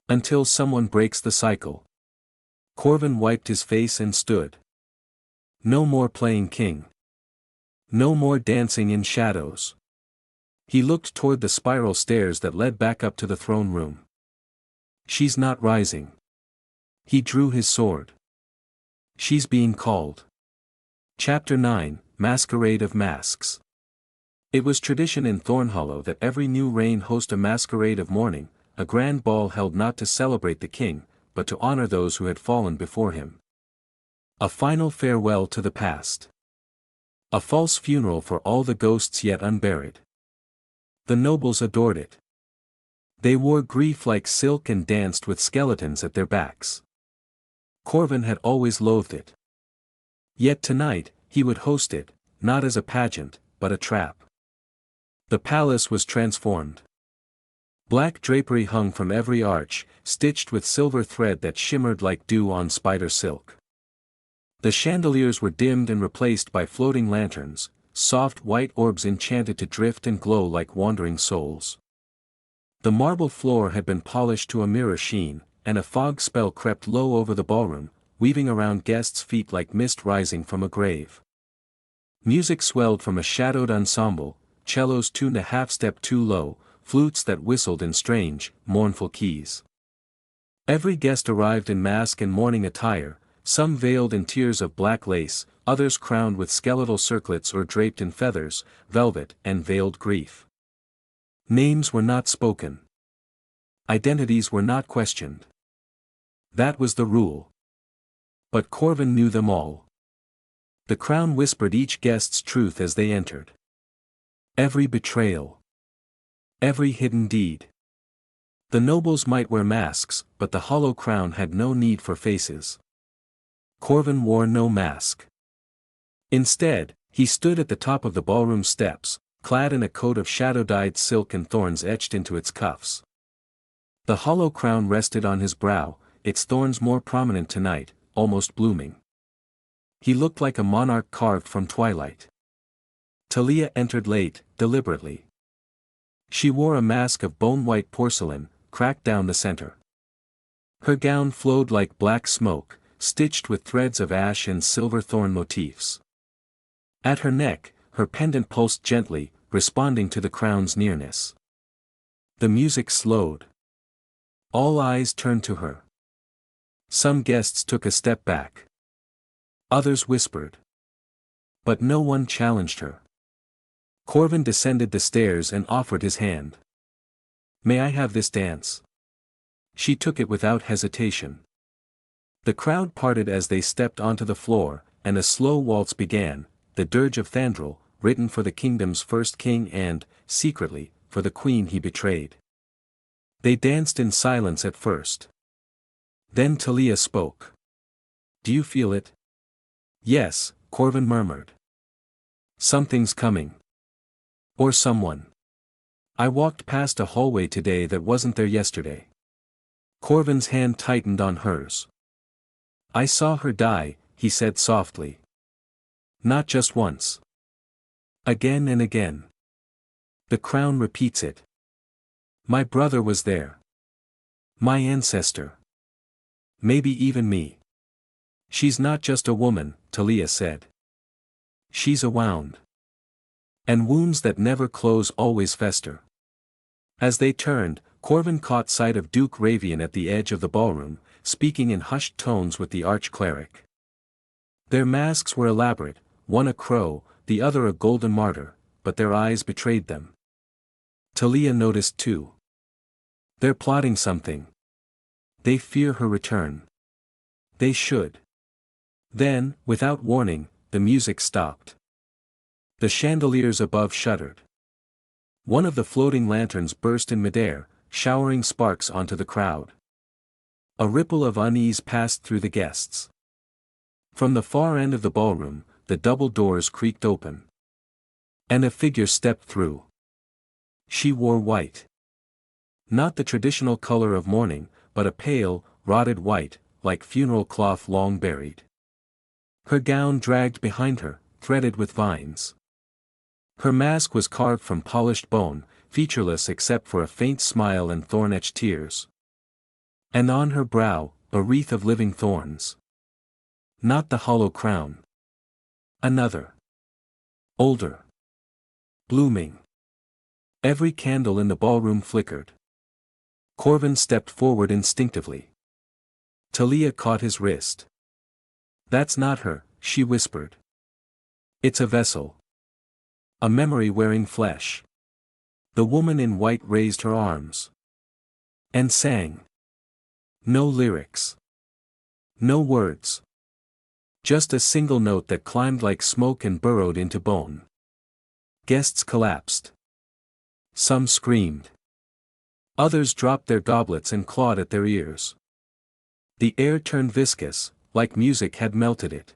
Until someone breaks the cycle. Corven wiped his face and stood. No more playing king. No more dancing in shadows. He looked toward the spiral stairs that led back up to the throne room. "She's not rising." He drew his sword. "She's being called." Chapter 9, Masquerade of Masks. It was tradition in Thornhollow that every new reign host a masquerade of mourning, a grand ball held not to celebrate the king, but to honor those who had fallen before him. A final farewell to the past. A false funeral for all the ghosts yet unburied. The nobles adored it. They wore grief like silk and danced with skeletons at their backs. Corven had always loathed it. Yet tonight, he would host it, not as a pageant, but a trap. The palace was transformed. Black drapery hung from every arch, stitched with silver thread that shimmered like dew on spider silk. The chandeliers were dimmed and replaced by floating lanterns, soft white orbs enchanted to drift and glow like wandering souls. The marble floor had been polished to a mirror sheen, and a fog spell crept low over the ballroom, weaving around guests' feet like mist rising from a grave. Music swelled from a shadowed ensemble, cellos tuned a half-step too low, flutes that whistled in strange, mournful keys. Every guest arrived in mask and mourning attire, some veiled in tiers of black lace, others crowned with skeletal circlets or draped in feathers, velvet, and veiled grief. Names were not spoken. Identities were not questioned. That was the rule. But Corven knew them all. The crown whispered each guest's truth as they entered. Every betrayal. Every hidden deed. The nobles might wear masks, but the hollow crown had no need for faces. Corven wore no mask. Instead, he stood at the top of the ballroom steps, clad in a coat of shadow-dyed silk and thorns etched into its cuffs. The hollow crown rested on his brow, its thorns more prominent tonight, almost blooming. He looked like a monarch carved from twilight. Talia entered late, deliberately. She wore a mask of bone-white porcelain, cracked down the center. Her gown flowed like black smoke, stitched with threads of ash and silver thorn motifs. At her neck, her pendant pulsed gently, responding to the crown's nearness. The music slowed. All eyes turned to her. Some guests took a step back. Others whispered. But no one challenged her. Corven descended the stairs and offered his hand. "May I have this dance?" She took it without hesitation. The crowd parted as they stepped onto the floor, and a slow waltz began, the dirge of Thandril, written for the kingdom's first king and, secretly, for the queen he betrayed. They danced in silence at first. Then Talia spoke. "Do you feel it?" "Yes," Corven murmured. "Something's coming. Or someone. I walked past a hallway today that wasn't there yesterday." Corven's hand tightened on hers. "I saw her die," he said softly. "Not just once. Again and again. The crown repeats it. My brother was there. My ancestor. Maybe even me." "She's not just a woman," Talia said. "She's a wound. And wounds that never close always fester." As they turned, Corven caught sight of Duke Ravian at the edge of the ballroom, speaking in hushed tones with the arch-cleric. Their masks were elaborate, one a crow, the other a golden martyr, but their eyes betrayed them. Talia noticed too. They're plotting something. They fear her return. They should. Then, without warning, the music stopped. The chandeliers above shuddered. One of the floating lanterns burst in midair, showering sparks onto the crowd. A ripple of unease passed through the guests. From the far end of the ballroom, the double doors creaked open. And a figure stepped through. She wore white. Not the traditional color of mourning, but a pale, rotted white, like funeral cloth long buried. Her gown dragged behind her, threaded with vines. Her mask was carved from polished bone, featureless except for a faint smile and thorn-etched tears. And on her brow, a wreath of living thorns. Not the hollow crown. Another. Older. Blooming. Every candle in the ballroom flickered. Corven stepped forward instinctively. Talia caught his wrist. "That's not her," she whispered. "It's a vessel. A memory wearing flesh." The woman in white raised her arms. And sang. No lyrics. No words. Just a single note that climbed like smoke and burrowed into bone. Guests collapsed. Some screamed. Others dropped their goblets and clawed at their ears. The air turned viscous, like music had melted it.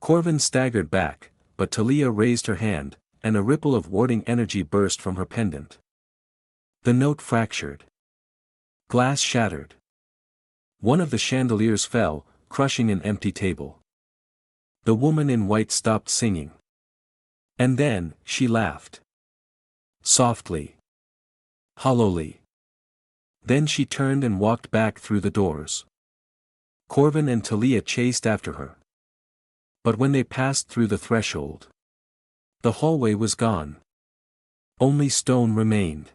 Corven staggered back, but Talia raised her hand, and a ripple of warding energy burst from her pendant. The note fractured. Glass shattered. One of the chandeliers fell, crushing an empty table. The woman in white stopped singing. And then, she laughed. Softly. Hollowly. Then she turned and walked back through the doors. Corven and Talia chased after her. But when they passed through the threshold, the hallway was gone. Only stone remained.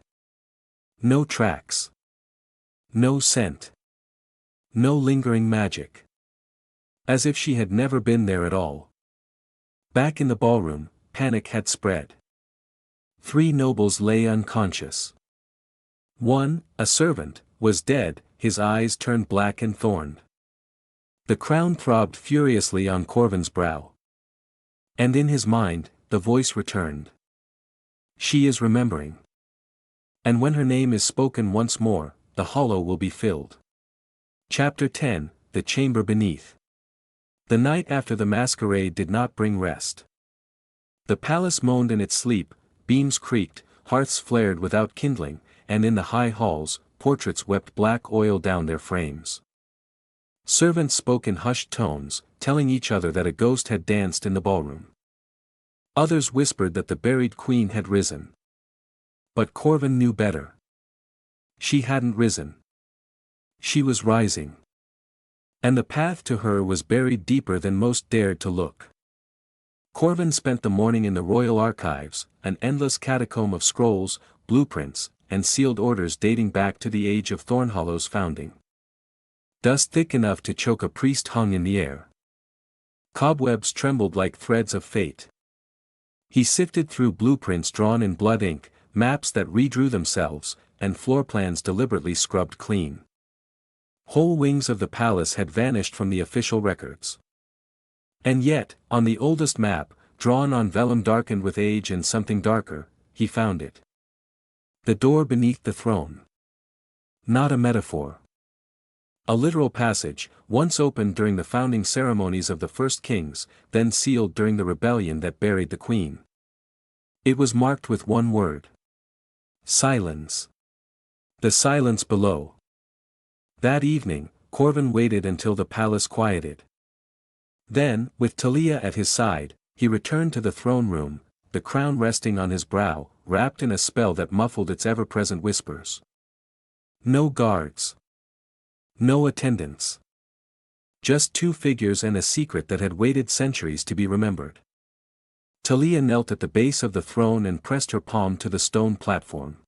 No tracks. No scent. No lingering magic. As if she had never been there at all. Back in the ballroom, panic had spread. 3 nobles lay unconscious. One, a servant, was dead, his eyes turned black and thorned. The crown throbbed furiously on Corven's brow. And in his mind, the voice returned. She is remembering. And when her name is spoken once more, the hollow will be filled. Chapter 10, The Chamber Beneath. The night after the masquerade did not bring rest. The palace moaned in its sleep, beams creaked, hearths flared without kindling, and in the high halls, portraits wept black oil down their frames. Servants spoke in hushed tones, telling each other that a ghost had danced in the ballroom. Others whispered that the buried queen had risen. But Corven knew better. She hadn't risen. She was rising. And the path to her was buried deeper than most dared to look. Corven spent the morning in the royal archives, an endless catacomb of scrolls, blueprints, and sealed orders dating back to the age of Thornhollow's founding. Dust thick enough to choke a priest hung in the air. Cobwebs trembled like threads of fate. He sifted through blueprints drawn in blood ink, maps that redrew themselves, and floor plans deliberately scrubbed clean. Whole wings of the palace had vanished from the official records. And yet, on the oldest map, drawn on vellum darkened with age and something darker, he found it. The door beneath the throne. Not a metaphor. A literal passage, once opened during the founding ceremonies of the first kings, then sealed during the rebellion that buried the queen. It was marked with one word. Silence. The silence below. That evening, Corven waited until the palace quieted. Then, with Talia at his side, he returned to the throne room, the crown resting on his brow, wrapped in a spell that muffled its ever-present whispers. No guards. No attendants. Just 2 figures and a secret that had waited centuries to be remembered. Talia knelt at the base of the throne and pressed her palm to the stone platform.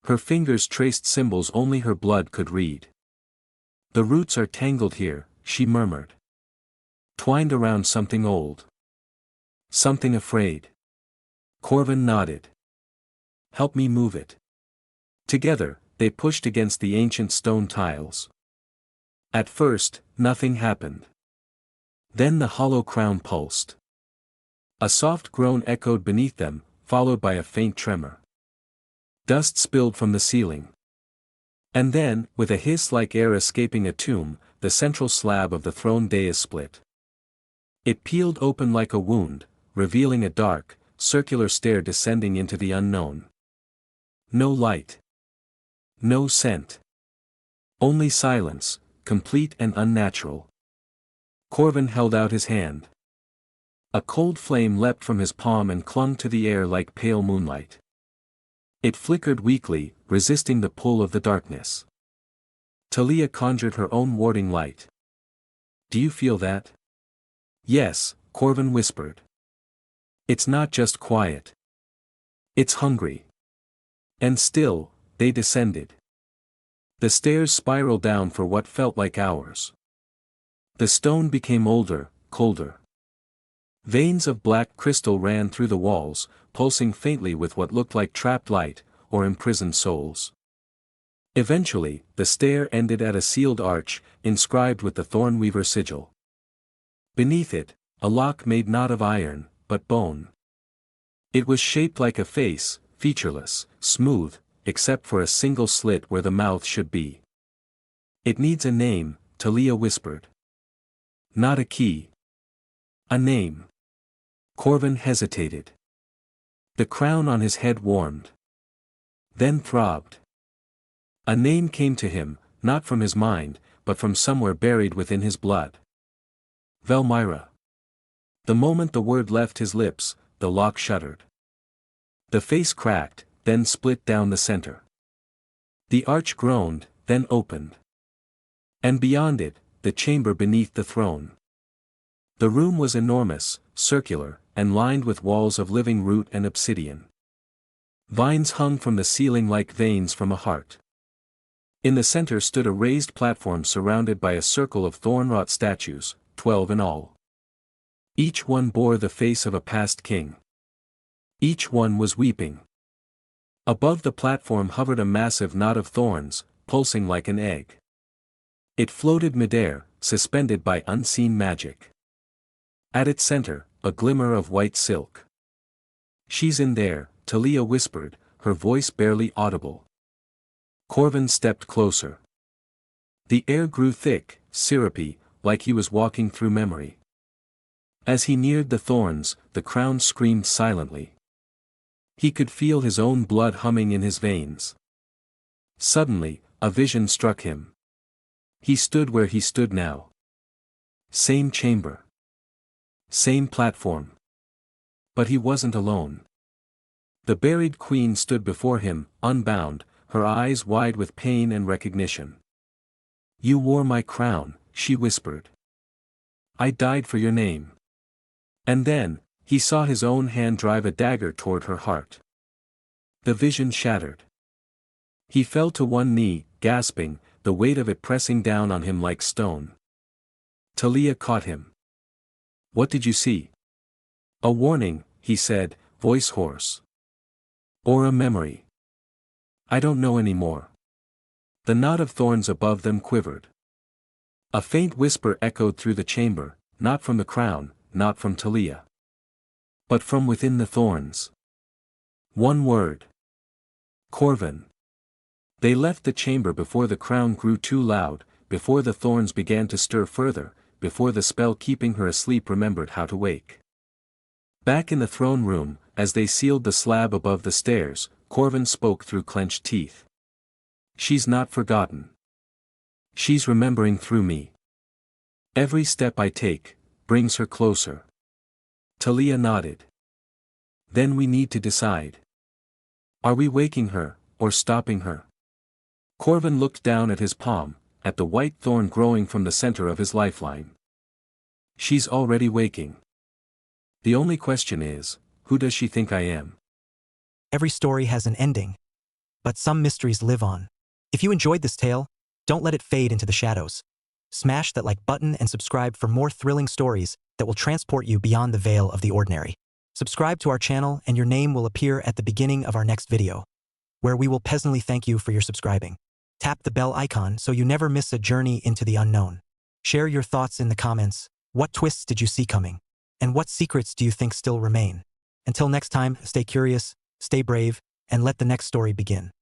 Her fingers traced symbols only her blood could read. The roots are tangled here, she murmured. Twined around something old. Something afraid. Corven nodded. Help me move it. Together, they pushed against the ancient stone tiles. At first, nothing happened. Then the hollow crown pulsed. A soft groan echoed beneath them, followed by a faint tremor. Dust spilled from the ceiling. And then, with a hiss like air escaping a tomb, the central slab of the throne dais split. It peeled open like a wound, revealing a dark, circular stair descending into the unknown. No light. No scent. Only silence, complete and unnatural. Corven held out his hand. A cold flame leapt from his palm and clung to the air like pale moonlight. It flickered weakly, resisting the pull of the darkness. Talia conjured her own warding light. Do you feel that? Yes, Corven whispered. It's not just quiet. It's hungry. And still, they descended. The stairs spiraled down for what felt like hours. The stone became older, colder. Veins of black crystal ran through the walls, pulsing faintly with what looked like trapped light, or imprisoned souls. Eventually, the stair ended at a sealed arch, inscribed with the Thornweaver sigil. Beneath it, a lock made not of iron, but bone. It was shaped like a face, featureless, smooth, except for a single slit where the mouth should be. It needs a name, Talia whispered. Not a key. A name. Corven hesitated. The crown on his head warmed. Then throbbed. A name came to him, not from his mind, but from somewhere buried within his blood. Velmyra. The moment the word left his lips, the lock shuddered. The face cracked, then split down the center. The arch groaned, then opened. And beyond it, the chamber beneath the throne. The room was enormous, circular, and lined with walls of living root and obsidian. Vines hung from the ceiling like veins from a heart. In the center stood a raised platform surrounded by a circle of thorn-wrought statues, 12 in all. Each one bore the face of a past king. Each one was weeping. Above the platform hovered a massive knot of thorns, pulsing like an egg. It floated midair, suspended by unseen magic. At its center, a glimmer of white silk. "She's in there," Talia whispered, her voice barely audible. Corven stepped closer. The air grew thick, syrupy, like he was walking through memory. As he neared the thorns, the crown screamed silently. He could feel his own blood humming in his veins. Suddenly, a vision struck him. He stood where he stood now. Same chamber. Same platform. But he wasn't alone. The buried queen stood before him, unbound, her eyes wide with pain and recognition. "You wore my crown," she whispered. "I died for your name." And then, he saw his own hand drive a dagger toward her heart. The vision shattered. He fell to one knee, gasping, the weight of it pressing down on him like stone. Talia caught him. "What did you see?" "A warning," he said, voice hoarse. "Or a memory? I don't know anymore." The knot of thorns above them quivered. A faint whisper echoed through the chamber, not from the crown, not from Talia. But from within the thorns. One word. Corven. They left the chamber before the crown grew too loud, before the thorns began to stir further, before the spell keeping her asleep remembered how to wake. Back in the throne room, as they sealed the slab above the stairs, Corven spoke through clenched teeth. "She's not forgotten. She's remembering through me. Every step I take brings her closer." Talia nodded. "Then we need to decide. Are we waking her, or stopping her?" Corven looked down at his palm, at the white thorn growing from the center of his lifeline. "She's already waking. The only question is, who does she think I am?" Every story has an ending, but some mysteries live on. If you enjoyed this tale, don't let it fade into the shadows. Smash that like button and subscribe for more thrilling stories that will transport you beyond the veil of the ordinary. Subscribe to our channel and your name will appear at the beginning of our next video, where we will pleasantly thank you for your subscribing. Tap the bell icon so you never miss a journey into the unknown. Share your thoughts in the comments. What twists did you see coming? And what secrets do you think still remain? Until next time, stay curious, stay brave, and let the next story begin.